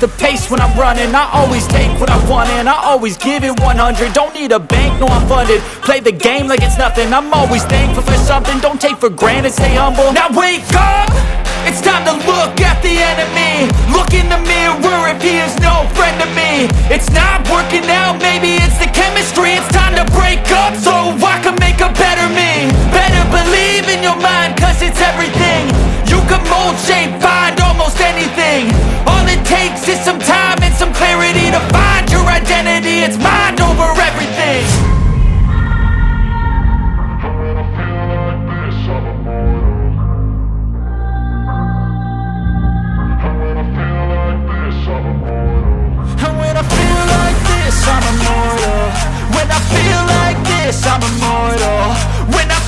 the pace when I'm running. I always take what I want and I always give it 100. Don't need a bank, no I'm funded. Play the game like it's nothing. I'm always thankful for something. Don't take for granted, stay humble. Now wake up! It's time to look at the enemy. Look in the mirror if he is no friend to me. It's not working out, maybe it's the chemistry. It's time to break up so I can make a better me. Better believe in your mind, cause it's everything. You can mold, shape, find almost anything. All it takes is some time and some clarity to find your identity. It's mind over everything. And when I feel like this, I'm immortal. When I feel like this, I'm immortal. When I